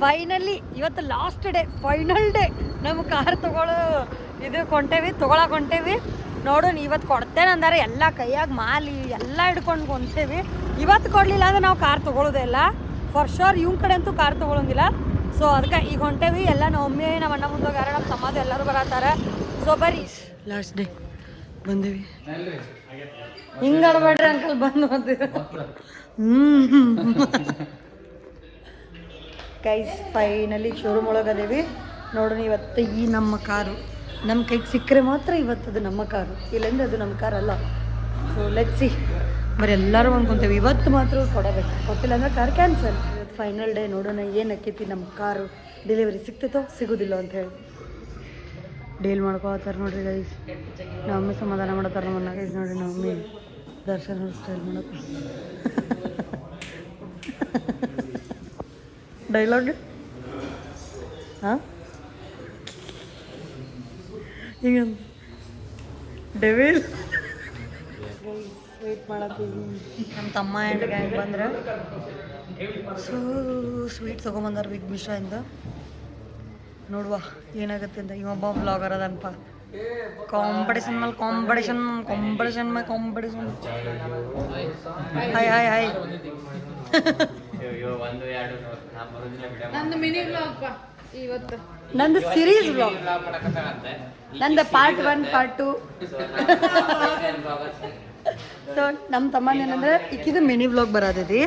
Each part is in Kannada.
ಫೈನಲಿ ಇವತ್ತು ಲಾಸ್ಟ್ ಡೇ, ಫೈನಲ್ ಡೇ. ನಮ್ಮ ಕಾರ್ ತೊಗೊಳಕ್ಕೆ ಹೊಂಟೇವಿ ನೋಡೋಣ. ಇವತ್ತು ಕೊಡ್ತೇನೆ ಅಂದರೆ ಎಲ್ಲ ಕೈಯಾಗ ಮಾಲಿ ಎಲ್ಲ ಹಿಡ್ಕೊಂಡು ಹೊಂಟೇವಿ. ಇವತ್ತು ಕೊಡಲಿಲ್ಲ ಅಂದ್ರೆ ನಾವು ಕಾರ್ ತೊಗೊಳೋದೇ ಇಲ್ಲ ಫಾರ್ ಶೋರ್. ಇವ್ನ ಕಡೆ ಅಂತೂ ಕಾರ್ ತೊಗೊಳಂಗಿಲ್ಲ. ಸೊ ಅದಕ್ಕೆ ಈಗ ಹೊಂಟೇವಿ. ಎಲ್ಲ ನಮ್ಮ ಮಮ್ಮಿ ನಮ್ಮ ಅಣ್ಣ ಮುಂದೋಗ್ಯಾರ, ನಮ್ಮ ತಮ್ಮದು ಎಲ್ಲರೂ ಬರತ್ತಾರೆ. ಸೊ ಬರ್ರಿ, ಲಾಸ್ಟ್ ಡೇ ಬಂದೇವಿ. ಹಿಂಗೆ ಆಡ್ಬೇಡ್ರಿ ಅಂಕಲ್, ಬಂದು ಬಂದಿರ. ಗೈಸ್ ಫೈನಲಿ ಶೋರೂಮ್ ಒಳಗೆ ಅದೇವಿ ನೋಡೋಣ. ಇವತ್ತು ಈ ನಮ್ಮ ಕಾರು ನಮ್ಮ ಕೈಗೆ ಸಿಕ್ಕರೆ ಮಾತ್ರ ಇವತ್ತು ಅದು ನಮ್ಮ ಕಾರು, ಇಲ್ಲಾಂದ್ರೆ ಅದು ನಮ್ಮ ಕಾರ್ ಅಲ್ಲ. So let's see. ಬರೀ ಎಲ್ಲರೂ ಅಂದ್ಕೊಂತೇವೆ ಇವತ್ತು ಮಾತ್ರ ಕೊಡಬೇಕು, ಕೊಟ್ಟಿಲ್ಲ ಅಂದ್ರೆ ಕಾರ್ ಕ್ಯಾನ್ಸಲ್. ಇವತ್ತು ಫೈನಲ್ ಡೇ, ನೋಡೋಣ ಏನು ಅಕ್ಕೈತಿ ನಮ್ಮ ಕಾರು ಡೆಲಿವರಿ ಸಿಗ್ತೈತೋ ಸಿಗೋದಿಲ್ಲ ಅಂತ ಹೇಳಿ ಡೀಲ್ ಮಾಡ್ಕೋತಾರೆ ನೋಡ್ರಿ ಗೈಸ್. ನಮ್ಮ ಮಮ್ಮಿ ಸಮಾಧಾನ ಮಾಡತ್ತಾರ ನಮ್ಮನ್ನ ಗೈಸ್. ನೋಡ್ರಿ ನಮ್ಮ ಮಮ್ಮಿ ದರ್ಶನ ಸ್ಟೈಲ್ ಮಾಡಕ್ಕೆ ಡೈಲಾಗ್ ಹಾಂ ಹಿಂಗ ಡೆವಿಲ್. ವೆಯ್ಟ್ ಮಾಡತ್ತೀವಿ. ನಮ್ಮ ತಮ್ಮ ಆ್ಯಂಡ್ ಗ್ಯಾಂಗ್ ಬಂದ್ರೆ ಸೊ ಸ್ವೀಟ್ ತೊಗೊಂಬಂದಾರ ಬಿಗ್ ಮಿಶ್ರಾಯಿಂದ. ನೋಡುವ ಏನಾಗುತ್ತೆ ಅಂತ. ಇವೊಬ್ಬ ಬ್ಲಾಗರ್ ಅದನಪ್ಪ. ಕಾಂಪಿಟೇಷನ್ ಮೇಲೆ ಕಾಂಪಿಟೇಷನ್ ಮೇಲೆ ಕಾಂಪಿಟೇಷನ್. Hi hi hi. ನಂದು ಸಿರೀಸ್ ಬ್ಲಾಗ್, ನಂದು ಪಾರ್ಟ್ 1 ಪಾರ್ಟ್ 2. ಸೊ ನಮ್ಮ ತಮ್ಮನ ಏನಂದ್ರೆ ಈಕಿದು ಮಿನಿ ವ್ಲಾಗ್ ಬರತೈತಿ,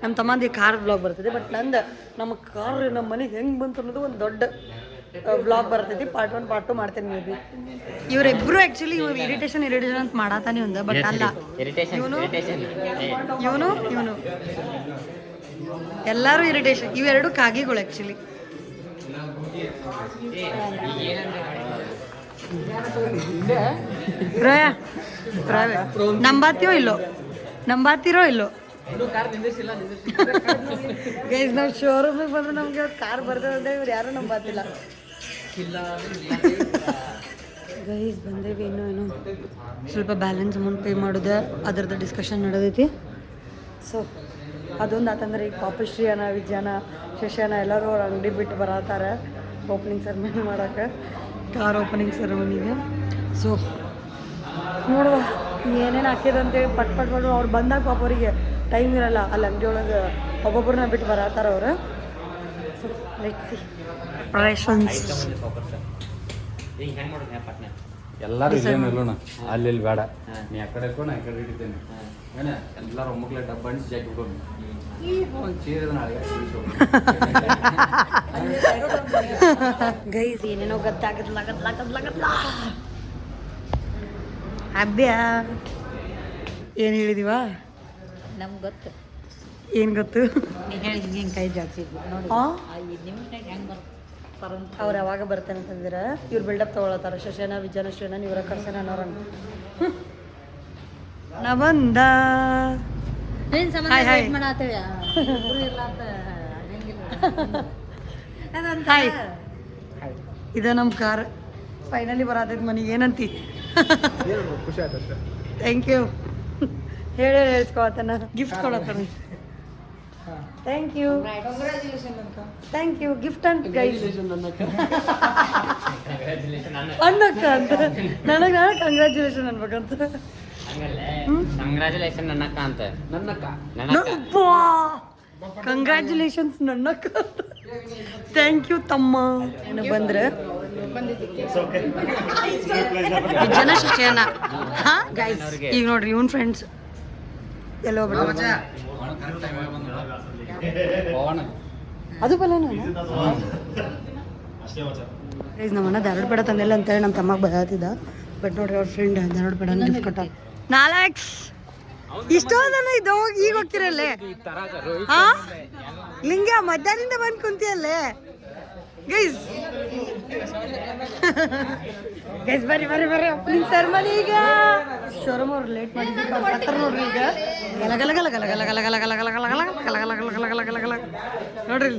ನಮ್ಮ ತಮ್ಮಂದು ಕಾರ್ ವ್ಲಾಗ್ ಬರ್ತೈತಿ. ಬಟ್ ನಂದು ನಮ್ಮ ಕಾರ್ ನಮ್ಮ ಮನೆಗೆ ಹೆಂಗೆ ಬಂತು ಅನ್ನೋದು ಒಂದು ದೊಡ್ಡ ವ್ಲಾಗ್ ಬರ್ತೈತಿ. ಪಾರ್ಟ್ 1 ಪಾರ್ಟ್ 2 ಮಾಡ್ತೇನೆ ಮೇ ಬಿ. ಇವರಿಬ್ಬರು ಆ್ಯಕ್ಚುಲಿ ಇವ್ರು ಇರಿಟೇಷನ್ ಅಂತ ಮಾಡಾತಾನೆ ಒಂದು, ಬಟ್ ಅಲ್ಲ ಇವನು ಎಲ್ಲರೂ ಇರಿಟೇಷನ್. ಇವೆರಡು ಕಾಗಿಗಳು ಆ್ಯಕ್ಚುಲಿ. ನಂಬಾತಿರೋ ಇಲ್ಲೋ ಗೈಸ್. ನಾವು ಶೋರೂಮಿಗೆ ಬಂದ್ರೆ ನಮ್ಗೆ ಕಾರ್ ಬರ್ತದೆ, ಇವ್ರು ಯಾರು ನಂಬಾತಿಲ್ಲ ಗೈಸ್. ಬಂದೇವಿ. ಇನ್ನೂ ಸ್ವಲ್ಪ ಬ್ಯಾಲೆನ್ಸ್ ಅಮೌಂಟ್ ಪೇ ಮಾಡೋದು, ಅದರದ್ದು ಡಿಸ್ಕಷನ್ ನಡೆದೈತಿ. ಸೊ ಅದೊಂದು ಆತಂದ್ರೆ ಈಗ ಪಾಪಶ್ರೀ ಅಣ್ಣ, ವಿಜಯನ, ಶಶಿಯನ ಎಲ್ಲರೂ ಅವ್ರ ಅಂಗಡಿ ಬಿಟ್ಟು ಬರತ್ತಾರೆ ಓಪನಿಂಗ್ ಸೆರೆಮನಿ ಮಾಡೋಕ್ಕೆ, ಕಾರ್ ಓಪನಿಂಗ್ ಸೆರೆಮನಿಗೆ. ಸೊ ನೋಡುವ ಏನೇನು ಹಾಕಿದೆ ಅಂತೇಳಿ ಪಟ್ ಅವ್ರು ಬಂದಾಗ ಪಾಪ ಅವರಿಗೆ ಟೈಮ್ ಇರಲ್ಲ ಅಲ್ಲಿ ಅಂಗಡಿ ಒಳಗೆ ಒಬ್ಬೊಬ್ಬರನ್ನ ಬಿಟ್ಟು ಬರತ್ತಾರ ಅವರು. So let's see preparations. ಎಲ್ಲರೂ ಇಲ್ಲೇನು ಇಲ್ಲೋಣ, ಅಲ್ಲಿ ಬೇಡ, ನೀ ಆ ಕಡೆ ನಾ ಈ ಕಡೆ ಹಿಡಿತೇನೆ. ಎಲ್ಲರೂ ಒಮ್ಮಕ್ಲೆ ಡಬ್ಬ ಅಣಿಸಿ ಜಾಕಿ ಬಿಡೋಣ. ಗೈಸ್ ಏನೇನೋ ಗದ್ದಾಗದ್ಲ ಅಭ್ಯ ಏನು ಹೇಳಿದೀವ ನಮ್ಗೆ ಗೊತ್ತು. ಏನು ಗೊತ್ತು? ನೀ ಹೇಳಿ ಹಿಂಗೆ ಕೈ ಜಾಸ್ತಿ ಅವ್ರು ಯಾವಾಗ ಬರ್ತಾನೆ ಅಂತಂದ್ರೆ ಇವ್ರು ಬಿಲ್ಡಪ್ ತೊಗೊಳತ್ತಾರ. ಶಶನ, ವಿಜಯನ, ಶ್ರೇನ, ಇವರ ಕರ್ಸನ ಅನ್ನೋರನ್ನ ನಾ ಬಂದ ಇದ ನಮ್ಮ ಕಾರ್ ಫೈನಲಿ ಬರತೈತಿ ಮನೆಗೆ. ಏನಂತಿ? ಥ್ಯಾಂಕ್ ಯು ಹೇಳಿ ಹೇಳ್ಸ್ಕೊಳತ್ತಾನ, ಗಿಫ್ಟ್ ಕೊಡತ್ತಾನ. Thank you thank you gift ಅಂತ ಗೈಸ್ ಅನ್ನಕ್ಕ ಅಂತ ನನಗೆ ಕಂಗ್ರ್ಯಾಚುಲೇಷನ್ ಅನ್ಬೇಕಂತ. ಕಂಗ್ರ್ಯಾಚುಲೇಷನ್ ನನ್ನಕ್ಕ ಅಂತ. ಕಂಗ್ರ್ಯಾಚುಲೇಷನ್ಸ್ ನನ್ನಕ್ಕ. ಥ್ಯಾಂಕ್ ಯು ತಮ್ಮ. ಬಂದ್ರೆ ಜನ ಶಿಕ್ಷಣ. ಹಾಂ ಗೈಸ್ ಈಗ ನೋಡ್ರಿ ಇವನ್ ಫ್ರೆಂಡ್ಸ್ ಎಲ್ಲ ಹೋಗ್ಬಿಟ್ಟು ಅದು ಬಲನ ಗೈಸ್. ನಮ್ಮಣ್ಣ ಧಾರವಾಡ ಬೇಡ ತಂದೆಲ್ಲ ಅಂತೇಳಿ ನಮ್ಮ ತಮ್ಮಗೆ ಬರತ್ತಿದ್ದ. ಬಟ್ ನೋಡ್ರಿ ಅವ್ರ ಫ್ರೆಂಡ್ ಧಾರವಾಡ ಬೇಡ ಗಿಫ್ಟ್ ಕೊಟ್ಟ. ನಾಲ್ಕು ಇಷ್ಟೊಂದಲ್ಲ ಇದು ಹೋಗಿ ಈಗ ಹೋಗ್ತಿರಲ್ಲೇ. ಹಾ ಲಿಂಗ ಮಧ್ಯಾಹ್ನದಿಂದ ಬಂದು ಕುಂತಿಯಲ್ಲೇ ಗೈಸ್. ಗೈಸ್ ಬರ್ರಿ ಓಪನಿಂಗ್ ಸೆರೆಮನಿ. ಈಗ ಶೋರೂಮ್ ಅವ್ರು ಲೇಟ್ ಮಾಡಿದ್ರು ನೋಡ್ರಿ. ಈಗ ಗಲ ನೋಡ್ರಿ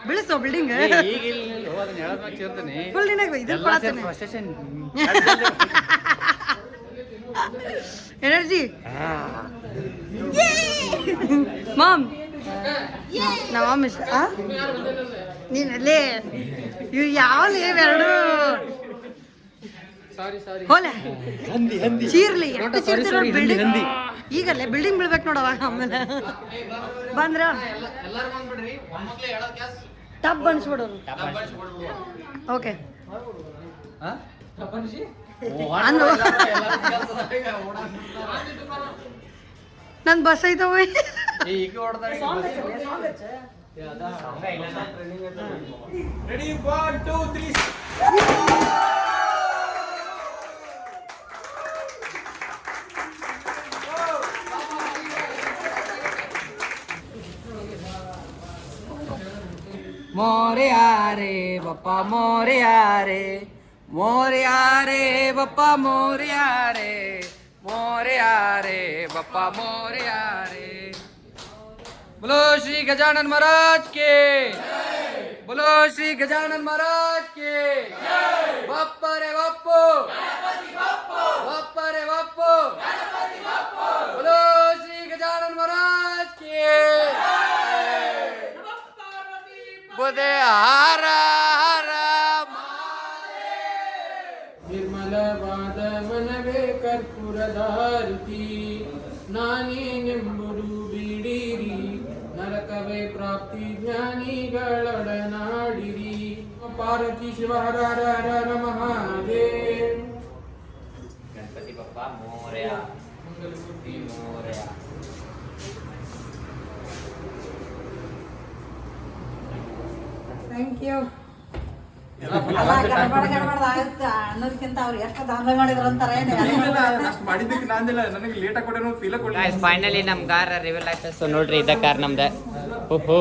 ಬೆಳೆಸೋ ಬಿಲ್ಡಿಂಗ್ ಫುಲ್ ಎನರ್ಜಿ ಎನರ್ಜಿ ಮಾಮ್ ನಮ್ಮ ಮಾಮ್ ಇಷ್ಟ ನೀನಲ್ಲೇ ಇವು ಯಾವ ಎರಡು ಹೋಲೆ ಚೀರ್ಲಿ ಎಷ್ಟು ಚೀರ್ತಿರೋ ಬಿಲ್ಡಿಂಗ್ ಈಗಲ್ಲೇ ಬಿಲ್ಡಿಂಗ್ ಬೀಳ್ಬೇಕು ನೋಡವಾಗ ಆಮೇಲೆ ಬಂದ್ರ ಟಬ್ ಅನ್ಸ್ಬಿಡೋದು ಓಕೆ ನನ್ ಬಸ್ ಐತವ मोरया रे बप्पा मोरया रे मोरया रे बप्पा मोरया रे मोरया रे बप्पा मोरया रे। बोलो श्री गजानन महाराज के बोलो श्री गजानन महाराज के बप्पा रे बप्पो बप्पा रे बप्पो बोलो श्री गजानन महाराज के बोले हर हर ನಿರ್ಮಲ ವಾದವನವೇ ಕರ್ಪೂರಧಾರುತಿ ನಾನೇ ನೆಂಬುದು ಬಿಡಿರಿ ನರಕವೇ ಪ್ರಾಪ್ತಿ ಜ್ಞಾನಿಗಳೊಡನಾಡಿರಿ ಪಾರ್ವತಿ ಶಿವ ಹರ ಹರ ಹರ ಮಹಾದೇವ್ गणपति बप्पा मोरया मोरया। ಥ್ಯಾಂಕ್ ಯು ಅನ್ನೋದಕ್ಕಿಂತ ಅವ್ರು ಎಷ್ಟು ದಾನ ಮಾಡಿದ್ರು ಅಂತಾರೆ ಮಾಡಿದ್ದಕ್ಕೆ ನಾನಿಲ್ಲ ನನಗೆ ಲೇಟಾಗಿ ಕೊಡೋನು ಫೀಲ ಗಾಯ್ಸ್ ಫೈನಲಿ ನಮ್ ಕಾರ್ ರಿವೀಲ್ ಆಯ್ತು. ಸೊ ನೋಡ್ರಿ ಇದ ಕಾರ್ ನಮ್ದ. ಓಹೋ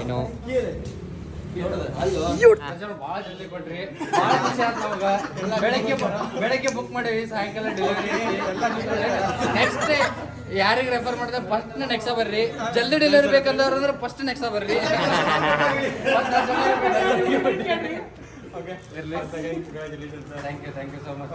ಏನು ಭಾಳ ಜಲ್ದಿ ಕೊಟ್ರಿ ಭಾಳ ಖುಷಿ ಆಯ್ತು ನಮ್ಗೆ. ಬೆಳಗ್ಗೆ ಬುಕ್ ಮಾಡೀವಿ ಸಾಯಂಕಾಲ ಡೆಲಿವರಿ ನೆಕ್ಸ್ಟ್ ಯಾರಿಗೆ ರೆಫರ್ ಮಾಡಿದ್ರೆ ಫಸ್ಟ್ ನೆಕ್ಸ್ಟ್ ಬರ್ರಿ. ಜಲ್ದಿ ಡೆಲಿವರಿ ಬೇಕಂದವ್ರು ಅಂದ್ರೆ ಫಸ್ಟ್ ನೆಕ್ಸ್ಟ್ ಬರ್ರಿ. Thank you so much.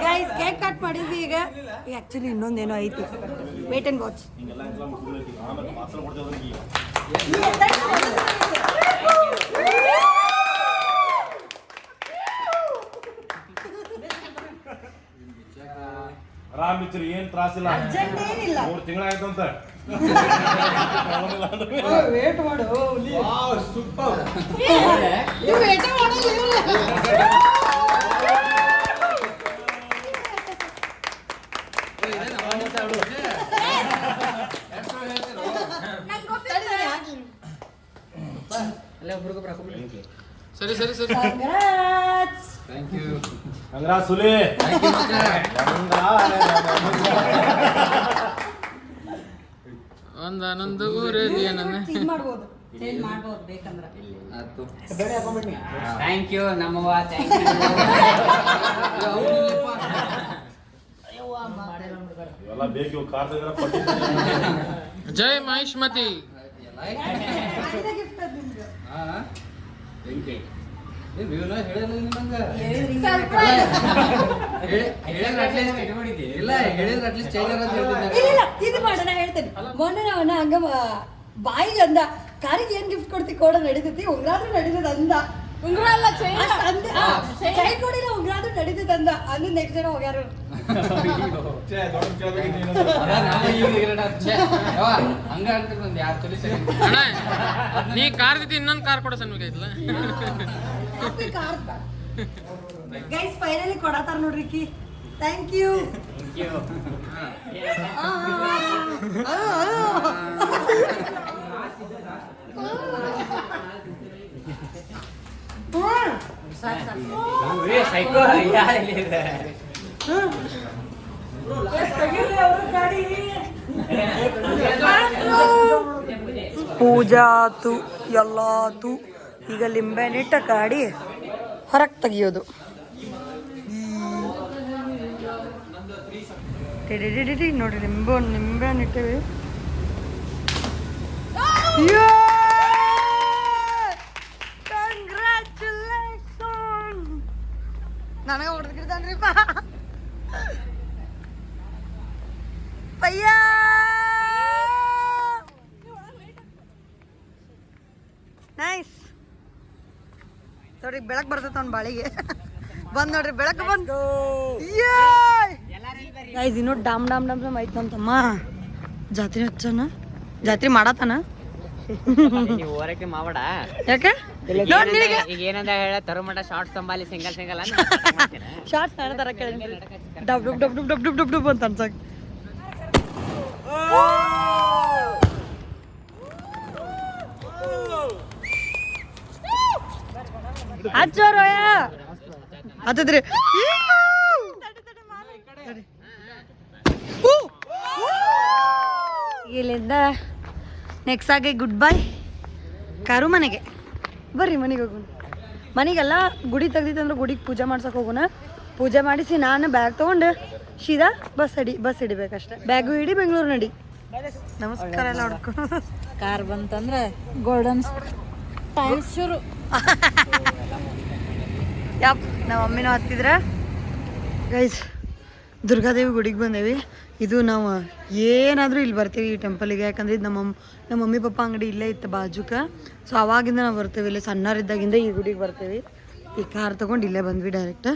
Guys cake cut ಮಾಡಿದ್ವಿ ಈಗ ಆಕ್ಚುಲಿ ಇನ್ನೊಂದೇನೋ ಐತಿ ವೇಟ್ ಅಂಡ್ ವಾಚ್. ಆರಾಮ್ ಇಚ್ರಿ ಏನ್ ತ್ರಾಸಿಲ್ಲ. ಏನಿಲ್ಲ 3 ತಿಂಗಳಾಯ್ತು ಅಂತ ವೇಟ್ ಮಾಡು ಸೂಪರ್. ವೇಟ್ ಸರಿ ಸರಿ ಸರಿ ಥ್ಯಾಂಕ್ ಯು. ಹಂಗ್ರಾ ಸುಲಿ ಒಂದಾನೊಂದು ಊರಲ್ಲಿ ನನ್ನ ಮಾಡ್ಬೋದು ಚೇಂಜ್ ಮಾಡ್ಬೋದು ಬೇಕಂದ್ರೆ. ಥ್ಯಾಂಕ್ ಯು ನಮ್ಮವ್ವ ಥ್ಯಾಂಕ್ ಇವೆಲ್ಲ ಬೇಕು ಕಾರ್ ಜೈ ಮಹಿಷ್ಮತಿ. ಗಿಫ್ಟ್ ಅದು ನಿಮ್ಗೆ. ಇಲ್ಲ ಹೇಳಿದ್ರೆ ಅಟ್ಲೀಸ್ಟ್ ಚೈನರ್ ಅಂತ ಹೇಳ್ತಿದ್ದೆ. ಇಲ್ಲ ಇದು ಮಾಡೋಣ ಹೇಳ್ತೇನೆ. ಮೊನ್ನೆ ನಾವನ್ನ ಹಂಗ ಬಾಯಿಗೆ ಅಂದ ಕಾರಿಗೆ ಏನ್ ಗಿಫ್ಟ್ ಕೊಡ್ತಿ ಕೊಡ ನಡೀತೈತಿ ಉಂಗ್ರಾದ್ರೂ ನಡೀತದ ಅಂದ. ಉಂಗ್ರ ಅಲ್ಲ ಚೈನ್ ಕೊಡಿಲ್ಲ ಉಂಗ್ರಾದ್ರೂ ನಡೀತದ ಅಂದ. ಅಂದ ನೆಕ್ಸ್ಟ್ ಜನ ಹೋಗ್ಯಾರು. ಹಂಗ ಅಂತಿರ್ ಒಂದು ಯಾರು ಚಲಿ ಸರಿ. ಅಣ್ಣ ನೀ ಕಾರ್ ಜೊತೆ ಇನ್ನೊಂದು ಕಾರ್ ಕೊಡೋ ಸನ್ಬೇಕಾಯ್ತಲ್ಲ. ಗೈಸ್ ಫೈನಲಿ ಕೊಡತಾರ ನೋಡ್ರಿ ಕಿ. Thank you. ಸೈಕೋ ಯಾರಿಲ್ಲ ಪೂಜಾ ಆತು ಎಲ್ಲ ಆತು. ಈಗ ಲಿಂಬೆನಿಟ್ಟ ಕಾಡಿ ಹೊರಗೆ ತೆಗಿಯೋದು. ಟಿಡಿ ನೋಡ್ರಿ ನಿಂಬೆ ಹಣ್ಣು ಇಟ್ಟೇವಿ. ನನಗೆ ಹೊಡೆದ್ಕಿರ್ತಾನ್ರಿಪ್ಪ ಪಯ್ಯ. ನೈಸ್ ನೋಡ್ರಿ ಬೆಳಕು ಬರ್ತೈತೆ ಅವ್ನ ಬಾಳಿಗೆ. ಬಂದ್ ನೋಡ್ರಿ ಬೆಳಕು ಬಂದು ಗೈಸ್ ಇನ್ನೂ ಡಾಮ್ ಡಾಮ್ ಡಾಮ್ ಡಾಮ್ ಐತ್ ನಮ್ಮ ತಮ್ಮ. ಜಾತ್ರೆ ಹಚ್ಚನ ಜಾತ್ರೆ ಮಾಡತ್ತಾನ. ನೀವು ಓರಕ್ಕೆ ಮಾವಡ ಯಾಕೆ ಈಗ ಏನಂದ ಹೇಳ ತರುಮಟ ಶಾರ್ಟ್ಸ್ ತಂಬಾಲಿ ಸಿಂಗಲ್ ಸಿಂಗಲ್ ಶಾರ್ಟ್ಸ್ ನಾನು ತರ ಕೇಳಿ dub dub dub dub dub dub dub ಅಂತ ಅನ್ಸಕ್. ಹಚ್ಚೋರೋಯ ಹತ್ತದ್ರಿ. ಇಲ್ಲಿಂದ ನೆಕ್ಸ್ಟ್ ಆಗಿ ಗುಡ್ ಬೈ ಕಾರು ಮನೆಗೆ. ಬರ್ರಿ ಮನೆಗೆ ಹೋಗೋಣ. ಮನೆಗೆಲ್ಲ ಗುಡಿ ತೆಗ್ದಿತ್ತಂದ್ರೆ ಗುಡಿಗೆ ಪೂಜೆ ಮಾಡ್ಸಕ್ಕೆ ಹೋಗೋಣ. ಪೂಜೆ ಮಾಡಿಸಿ ನಾನು ಬ್ಯಾಗ್ ತೊಗೊಂಡು ಸೀದಾ ಬಸ್ ಹಿಡಿಬೇಕಷ್ಟೆ. ಬ್ಯಾಗು ಹಿಡಿ ಬೆಂಗಳೂರು ನಡಿ. ನಮಸ್ಕಾರ ಎಲ್ಲ ಹೊಡ್ಕೊ. ಕಾರ್ ಬಂತಂದ್ರೆ ಗೋಲ್ಡನ್ ಟೈಮ್ ಶುರು. ಯಪ್ ನಮ್ಮ ಮಮ್ಮಿನೂ ಹತ್ತಿದ್ರ. ಗೈಸ್ ದುರ್ಗಾದೇವಿ ಗುಡಿಗೆ ಬಂದೇವಿ. ಇದು ನಾವು ಏನಾದರೂ ಇಲ್ಲಿ ಬರ್ತೀವಿ ಈ ಟೆಂಪಲಿಗೆ. ಯಾಕಂದ್ರೆ ಇದು ನಮ್ಮ ಮಮ್ಮಿ ಪಪ್ಪ ಅಂಗಡಿ ಇಲ್ಲೇ ಇತ್ತು ಬಾಜುಕ. ಸೊ ಅವಾಗಿಂದ ನಾವು ಬರ್ತೀವಿ. ಇಲ್ಲಿ ಸಣ್ಣರಿದ್ದಾಗಿಂದ ಈ ಗುಡಿಗೆ ಬರ್ತೀವಿ. ಈ ಕಾರ್ ತೊಗೊಂಡು ಇಲ್ಲೇ ಬಂದ್ವಿ ಡೈರೆಕ್ಟ್.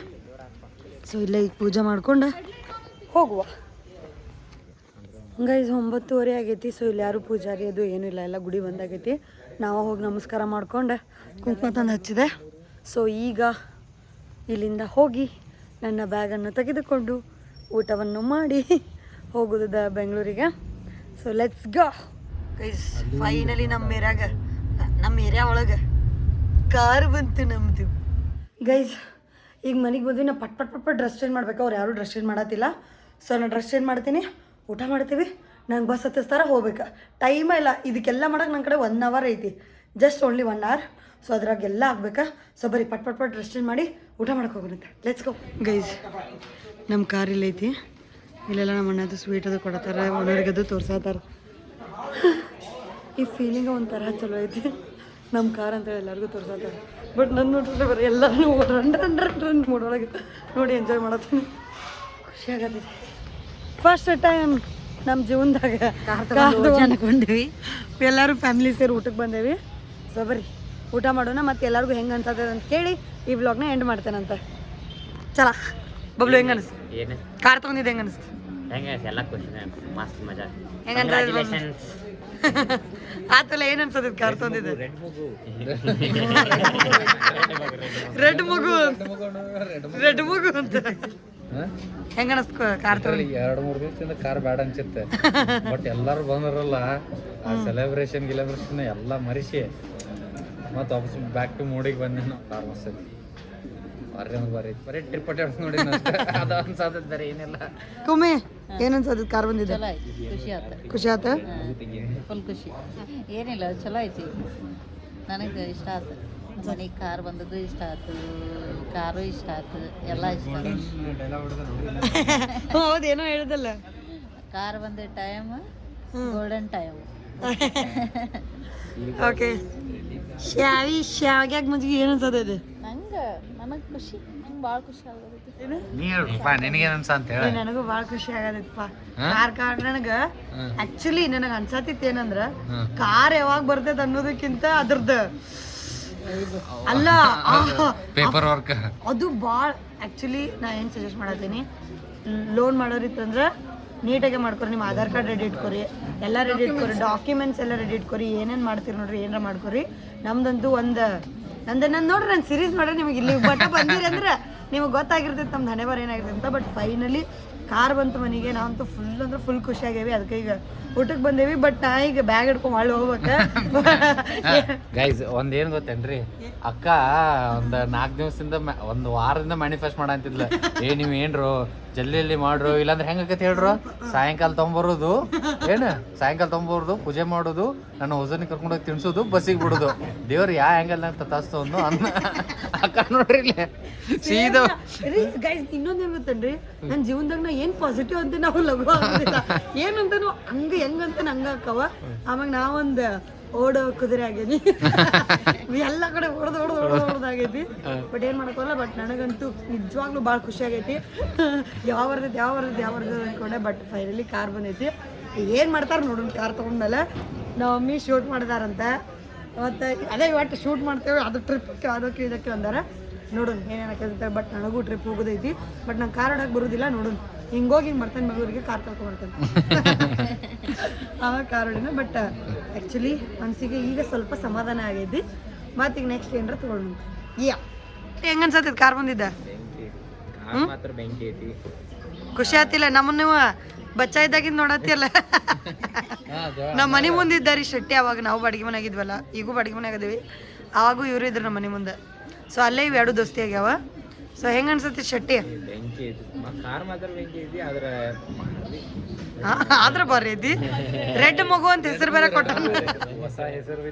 ಸೊ ಇಲ್ಲೇ ಈಗ ಪೂಜೆ ಮಾಡ್ಕೊಂಡು ಹೋಗುವ. ಗೈಸ್ 9:30 ಆಗೈತಿ. ಸೊ ಇಲ್ಲಿ ಯಾರು ಪೂಜಾರಿ ಅದು ಏನೂ ಇಲ್ಲ, ಎಲ್ಲ ಗುಡಿ ಬಂದಾಗೈತಿ. ನಾವು ಹೋಗಿ ನಮಸ್ಕಾರ ಮಾಡ್ಕೊಂಡು ಕುಂಕುಮ ತಂದು ಹಚ್ಚಿದೆ. ಸೊ ಈಗ ಇಲ್ಲಿಂದ ಹೋಗಿ ನನ್ನ ಬ್ಯಾಗನ್ನು ತೆಗೆದುಕೊಂಡು ಊಟವನ್ನು ಮಾಡಿ ಹೋಗೋದು ಬೆಂಗಳೂರಿಗೆ. So let's go guys. Finally ನಮ್ಮ ಏರಿಯಾ ಒಳಗೆ ಕಾರ್ ಬಂತು ನಮ್ಮದು. ಗೈಸ್ ಈಗ ಮನೆಗೆ ಬಂದ್ವಿ. ನಾ ಪಟ್ ಡ್ರೆಸ್ ಚೇಂಜ್ ಮಾಡ್ಬೇಕು. ಅವ್ರು ಯಾರೂ ಡ್ರೆಸ್ ಚೇಂಜ್ ಮಾಡತ್ತಿಲ್ಲ. ಸೊ ನಾನು ಡ್ರೆಸ್ ಚೇಂಜ್ ಮಾಡ್ತೀನಿ, ಊಟ ಮಾಡ್ತೀವಿ, ನಂಗೆ ಬಸ್ ಹತ್ತಿಸ್ತಾರ ಹೋಗ್ಬೇಕು. ಟೈಮ ಇಲ್ಲ ಇದಕ್ಕೆಲ್ಲ ಮಾಡೋಕೆ ನನ್ನ ಕಡೆ 1 hour ಐತಿ, ಜಸ್ಟ್ ಓನ್ಲಿ 1 hour. ಸೊ ಅದ್ರಾಗೆಲ್ಲ ಆಗ್ಬೇಕಾ. ಸೊ ಬರೀ ಪಟ್ ಡ್ರೆಸ್ ಚೇಂಜ್ ಮಾಡಿ ಊಟ ಮಾಡಕ್ಕೆ ಹೋಗೋಣಂತೆ. Let's go guys. ನಮ್ಮ ಕಾರ್ ಇಲ್ಲೈತಿ. ಇಲ್ಲೆಲ್ಲ ನಮ್ಮ ಅಣ್ಣದು ಸ್ವೀಟ್ ಅದು ಕೊಡತ್ತಾರೆ, ಮನೆಯವ್ರಿಗದು ತೋರ್ಸತ್ತಾರ. ಈ ಫೀಲಿಂಗ ಒಂಥರ ಚಲೋ ಐತಿ. ನಮ್ಮ ಕಾರ್ ಅಂತೇಳಿ ಎಲ್ಲರಿಗೂ ತೋರ್ಸತ್ತಾರೆ. ಬಟ್ ನನ್ನ ನೋಡ್ರೆ ಬರೀ ಎಲ್ಲರೂ ರನ್ ಮೂಡೊಳಗೆ ನೋಡಿ ಎಂಜಾಯ್ ಮಾಡತ್ತೀನಿ. ಖುಷಿ ಆಗತ್ತಿದೆ. ಫಸ್ಟ್ ಟೈಮ್ ನಮ್ಮ ಜೀವನದಾಗ ಅನ್ಕೊಂಡಿವಿ. ಎಲ್ಲರೂ ಫ್ಯಾಮಿಲಿ ಸೇರಿ ಊಟಕ್ಕೆ ಬಂದೇವಿ. ಸೊ ಬರ್ರಿ ಊಟ ಮಾಡೋಣ. ಮತ್ತು ಎಲ್ಲರಿಗೂ ಹೆಂಗೆ ಅನ್ಸತ್ತದ ಅಂತ ಕೇಳಿ ಈ ವ್ಲಾಗ್ನ ಎಂಡ್ ಮಾಡ್ತೇನಂತ. ಚಲ ಬಬ್ಲು ಹೆಂಗೆ ಅನಿಸ್ತು? ಏನು ಕಾರ್ ತೊಗೊಂಡಿದ್ದು ಹೆಂಗೆ ಅನಿಸ್ತು? ಹೆಂಗೆ ಎಲ್ಲ ಖುಷಿ ಮಸ್ತ್ ಮಜಾ. ಹೆಂಗಂತ ಆತಲ್ಲ ಏನು ಅನ್ಸದ ಕಾರ್ ತೊಗೊಂಡಿದ್ದು? ರೆಡ್ ಮಗು ಅಂತ ಹೆಂಗ ಅನಿಸ್ತು ಕಾರ್ ತಗೊಂಡು? 2-3 ದಿವಸದಿಂದ ಕಾರ್ ಬೇಡ ಅನ್ಸುತ್ತೆ. ಬಟ್ ಎಲ್ಲರೂ ಬಂದರಲ್ಲ ಆ ಸೆಲೆಬ್ರೇಷನ್ ಎಲ್ಲ ಮರಿಸಿ ಮತ್ತೆ ವಾಪಸ್ ಬ್ಯಾಕ್ ಟು ಮೂಡಿಗೆ ಬಂದೆ ನಾವು. ಕಾರ್ ಮಸ್ತ್ ಬರೀ ಟ್ರಿಪ್ ಅಟ್ಟಾಡ್ಸ್ ನೋಡಿ ಅದ ಅನ್ಸದ ಬೇರೆ ಏನಿಲ್ಲ. ಕುಮ್ಮಿ ಏನು ಅನ್ಸದ ಕಾರ್ ಬಂದಿದ್ದೆ? ಚಲೋ ಐತಿ, ಖುಷಿ ಆತ. ಫುಲ್ ಖುಷಿ. ಏನಿಲ್ಲ ಚಲೋ ಐತಿ, ನನಗೆ ಇಷ್ಟ ಆಯ್ತು. ಮನೆಗೆ ಕಾರ್ ಬಂದದ್ದು ಇಷ್ಟ ಆಯ್ತು, ಕಾರು ಇಷ್ಟ ಆಯ್ತು, ಎಲ್ಲ ಇಷ್ಟ ಆಯ್ತು. ಹೌದೇನೋ ಹೇಳಿದಲ್ಲ, ಕಾರ್ ಬಂದ ಟೈಮ್ ಗೋಲ್ಡನ್ ಟೈಮ್. ಓಕೆ ಶಾವ್ಯಾಗ ಮಂಜಿಗೆ ಏನು ಅನ್ಸದ ಇದು? ನನಗೆ ಖುಷಿ, ನಂಗೆ ಭಾಳ ಖುಷಿ ಆಗೋದೈತಿ. ನನಗೂ ಭಾಳ ಖುಷಿ ಆಗದೈತಪ್ಪ. ಕಾರ್ ನನಗೆ ಆಕ್ಚುಲಿ ನನಗೆ ಅನ್ಸತ್ತಿತ್ತು ಏನಂದ್ರ ಕಾರ್ ಯಾವಾಗ ಬರ್ತೈತೆ ಅನ್ನೋದಕ್ಕಿಂತ ಅದ್ರದ್ದು ಅಲ್ಲ ಪೇಪರ್ ವರ್ಕ್ ಅದು ಭಾಳ. ಆ್ಯಕ್ಚುಲಿ ನಾ ಏನು ಸಜೆಸ್ಟ್ ಮಾಡತ್ತೀನಿ, ಲೋನ್ ಮಾಡೋರಿತ್ತಂದ್ರೆ ನೀಟಾಗೆ ಮಾಡ್ಕೊರಿ. ನಿಮ್ಮ ಆಧಾರ್ ಕಾರ್ಡ್ ರೆಡಿ ಇಟ್ಕೊರಿ, ಎಲ್ಲ ರೆಡಿ ಇಟ್ಕೊರಿ, ಡಾಕ್ಯುಮೆಂಟ್ಸ್ ಎಲ್ಲ ರೆಡಿ ಇಟ್ಕೊರಿ. ಏನೇನು ಮಾಡ್ತೀರಿ ನೋಡ್ರಿ, ಏನಾರ ಮಾಡ್ಕೊರಿ. ನಮ್ದಂತೂ ನಾನು ನೋಡ್ರಿ ನಾನು ಸೀರೀಸ್ ಮಾಡ್ರಿ ನಿಮಗೆ ಇಲ್ಲಿ ಬಟ್ಟ ಬಂದಿರಿ ಅಂದ್ರೆ ನಿಮಗೆ ಗೊತ್ತಾಗಿರ್ತೈತೆ ನಮ್ದು ಹಣೆ ಬರ ಏನಾಗಿರ್ತೈತೆ ಅಂತ. ಬಟ್ ಫೈನಲಿ ಕಾರ್ ಬಂತು ಮನೆಗೆ. ನಾವಂತೂ ಫುಲ್ ಖುಷಿಯಾಗೇವಿ. ಅದಕ್ಕೆ ಈಗ ಊಟಕ್ಕೆ ಬಂದೇವಿ. ಬಟ್ ನಾ ಈಗ ಬ್ಯಾಗ್ ಹಿಡ್ಕೊಂಡು ಹೊಳ್ಳಿ ಹೋಗ್ಬೇಕು. ಗೈಸ್ ಒಂದೇನು ಗೊತ್ತೇನ್ರಿ, ಅಕ್ಕ ಒಂದು 4 ದಿವಸದಿಂದ 1 ವಾರದಿಂದ ಮ್ಯಾನಿಫೆಸ್ಟ್ ಮಾಡಂತಿದ್ಲ. ನೀವು ಏನ್ರು ಜಲ್ದಿ ಮಾಡ್ರು, ಇಲ್ಲಾಂದ್ರೆ ಹೆಂಗತ್ತೆ ಹೇಳ್ರು, ಸಾಯಂಕಾಲ ತೊಗೊಂಬರೋದು ಪೂಜೆ ಮಾಡೋದು, ನನ್ನ ಹೊಸನಿ ಕರ್ಕೊಂಡೋಗಿ ತಿನ್ಸೋದು, ಬಸ್ಸಿಗೆ ಬಿಡೋದು. ದೇವ್ರು ಯಾ ಆ್ಯಂಗಲ್ ನಂಗೆ ತತಾಸ್ತು ಅಂದು ಅಕ್ಕ ನೋಡ್ರಿ ಸೀದಾ. ಗೈಸ್ ಇನ್ನೊಂದೇನು ಗೊತ್ತೇನ್ರಿ, ನನ್ನ ಜೀವನದಾಗ ನಾ ಏನು ಪಾಸಿಟಿವ್ ಅಂತ ನಾವು ಲಘು ಆಗೋದಿಲ್ಲ ಏನಂತನೂ ಹಂಗೆ ಹೆಂಗಂತ ಹಂಗೆ ಹಾಕವ ಆಮ್ಯಾಗ ನಾವೊಂದು ಓಡೋ ಕುದುರೆ ಆಗೇನಿ ಎಲ್ಲ ಕಡೆ ಹೊಡೆದಾಗೈತಿ ಬಟ್ ಏನು ಮಾಡ್ಕೋಲ್ಲ ಬಟ್ ನನಗಂತೂ ನಿಜವಾಗ್ಲೂ ಭಾಳ ಖುಷಿ ಆಗೈತಿ ಯಾವ ಬರ್ತೈತಿ ಅಂದ್ಕೊಂಡೆ ಬಟ್ ಫೈನಲಿ ಕಾರ್ ಬಂದೈತಿ ಏನು ಮಾಡ್ತಾರೆ ನೋಡೋಣ ಕಾರ್ ತೊಗೊಂಡ್ಮೇಲೆ ನಮ್ಮ ಮಮ್ಮಿ ಶೂಟ್ ಮಾಡಿದಾರಂತೆ ಮತ್ತು ಅದೇ ಇವತ್ತು ಶೂಟ್ ಮಾಡ್ತೇವೆ ಅದು ಟ್ರಿಪ್ಗೆ ಅದಕ್ಕೆ ಇದಕ್ಕೆ ಅಂದಾರೆ ನೋಡೋಣ ಏನೇನಕ್ಕೆ ಬಟ್ ನನಗೂ ಟ್ರಿಪ್ ಹೋಗೋದೈತಿ ಬಟ್ ನಂಗೆ ಕಾರ್ ಹೊಡೋಕೆ ಬರೋದಿಲ್ಲ ನೋಡೋಣ ಹಿಂಗೋಗಿ ಹಿಂಗೆ ಬರ್ತಾನೆ ಬೆಂಗಳೂರಿಗೆ ಕಾರ್ ಕರ್ಕೊಂಡ್ಬರ್ತಾನೆ ಆವಾಗ ಕಾರ್ ಹೊಡಿನ ಬಟ್ ಆ್ಯಕ್ಚುಲಿ ಮನಸ್ಸಿಗೆ ಈಗ ಸ್ವಲ್ಪ ಸಮಾಧಾನ ಆಗೈತಿ ಮತ್ತು ಈಗ ನೆಕ್ಸ್ಟ್ ಏನಾರ ತೊಗೊಂಡು ಹೆಂಗೆ ಅನ್ಸತ್ತೈತೆ ಕಾರ್ ಬಂದಿದ್ದ ಮಾತ್ರ ಬೆಂಕಿ ಐತಿ ಖುಷಿ ಆತಿಲ್ಲ ನಮ್ಮನ್ನ ನೀವು ಬಚ್ಚ ಇದ್ದಾಗಿಂದ ನೋಡತ್ತಿಯಲ್ಲ ನಮ್ಮ ಮನೆ ಮುಂದೆ ಇದ್ದಾರೆ ಶೆಟ್ಟಿ ಅವಾಗ ನಾವು ಬಾಡಿಗೆ ಮನೆ ಆಗಿದ್ವಲ್ಲ ಈಗೂ ಬಾಡಿಗೆ ಮನೆ ಆಗಿದ್ದೀವಿ ಆವಾಗೂ ಇವರು ಇದ್ರು ನಮ್ಮ ಮನೆ ಮುಂದೆ ಸೊ ಅಲ್ಲೇ ಇವು ಎರಡು ದೋಸ್ತಿ ಆಗ್ಯಾವ ಸೊ ಹೆಂಗೆ ಅನ್ಸತ್ತೆ ಶೆಟ್ಟಿ ಬೆಂಕಿ ಐತಿ ಕಾರ್ ಮಾತ್ರ ಬೆಂಕಿ ಐತಿ ಆದ್ರೆ ಬರ್ರಿ ಐತಿ ರೆಡ್ ಮಗು ಅಂತ ಹೆಸರು ಬೇರೆ ಕೊಟ್ಟ ಹೊಸ ಹೆಸರು